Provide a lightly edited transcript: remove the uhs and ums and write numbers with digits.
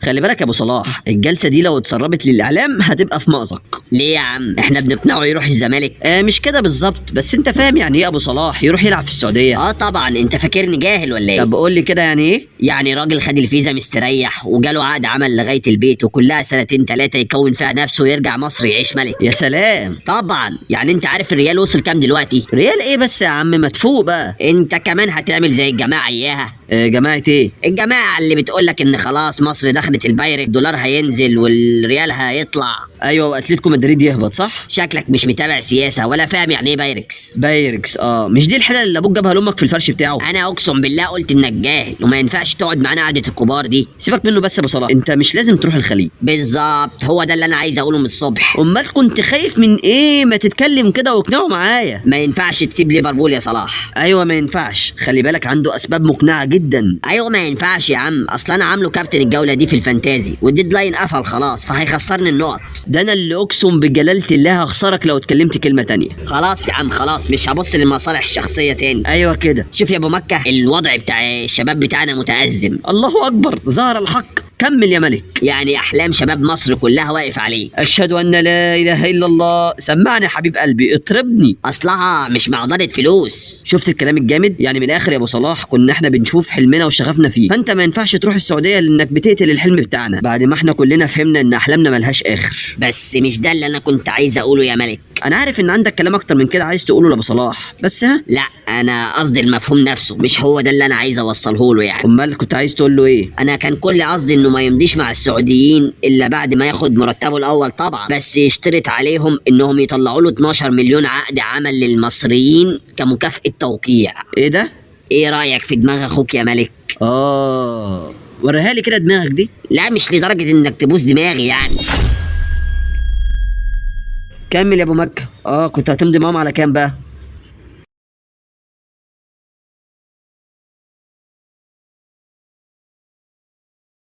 خلي بالك يا ابو صلاح، الجلسه دي لو اتسربت للاعلام هتبقى في مأزق. ليه يا عم؟ احنا بنقنعه يروح الزمالك؟ مش كده بالظبط، بس انت فاهم يعني ايه ابو صلاح يروح يلعب في السعوديه؟ اه طبعا، انت فاكرني جاهل ولا ايه؟ طب قول لي كده يعني ايه؟ يعني راجل خد الفيزا مستريح وجاله عقد عمل لغايه البيت، وكلها سنتين ثلاثه يكون فيها نفسه ويرجع مصر يعيش ملك. يا سلام. طبعا. يعني انت عارف الريال وصل كام دلوقتي؟ ريال ايه بس يا عم، ما تفوق بقى. انت كمان هتعمل زي الجماعه اياها. جماعه ايه؟ الجماعه اللي بتقول لك ان خلاص مصر دخلت البايرك، دولار هينزل والريال هيطلع. ايوه، واتلتيكو مدريد يهبط، صح؟ شكلك مش متابع سياسه ولا فاهم يعني ايه بايركس. بايركس، مش دي الحلقه اللي ابوك جابها لامك في الفرش بتاعه؟ انا اقسم بالله قلت انك جاهل وما ينفعش تقعد معانا قعده الكبار دي. سيبك منه بس يا ابو صلاح، انت مش لازم تروح الخليج. بالظبط، هو ده اللي انا عايز اقوله من الصبح. امال كنت خايف من ايه؟ ما تتكلم كده واقنعه معايا. ما ينفعش تسيب ليفربول يا صلاح. ايوه ما ينفعش، خلي بالك عنده اسباب مقنعه جدا. ايوه ما ينفعش يا عم، اصل انا عامله كابتن الجوله دي في الفانتازي والديدلاين قفل خلاص، فهيخسرني النقط. ده انا اللي اقسم بجلاله الله هخسرك لو اتكلمت كلمه تانية. خلاص يا عم خلاص، مش هبص للمصالح الشخصيه تاني. ايوه كده. شوف يا ابو مكه، الوضع بتاع الشباب بتاعنا متأزم. الله اكبر، ظهر الحق. كمل يا ملك. يعني احلام شباب مصر كلها واقف عليه. اشهد ان لا اله الا الله. سمعني يا حبيب قلبي، اطربني. اصلها مش معضله فلوس. شفت الكلام الجامد؟ يعني من الاخر يا ابو صلاح، كنا احنا بنشوف حلمنا وشغفنا فيه، فانت ما ينفعش تروح السعوديه لانك بتقتل الحلم بتاعنا بعد ما احنا كلنا فهمنا ان احلامنا ملهاش اخر. بس مش ده اللي انا كنت عايز اقوله يا ملك. انا عارف ان عندك كلام اكتر من كده عايز تقوله لابو صلاح، بس لا، انا قصدي المفهوم نفسه، مش هو ده اللي انا عايز اوصله له يعني. امال كنت عايز تقول له ايه؟ انا كان كل قصدي انه ما يمضيش مع السعوديين الا بعد ما ياخد مرتبه الاول طبعا، بس يشترط عليهم انهم يطلعوا له 12 مليون عقد عمل للمصريين كمكافأة توقيع. ايه ده؟ ايه رايك في دماغ اخوك يا ملك؟ وريها لي كده دماغك دي. لا مش لدرجه انك تبوس دماغي يعني. كمل يا ابو مكه. كنت هتمضي معاهم على كام بقى؟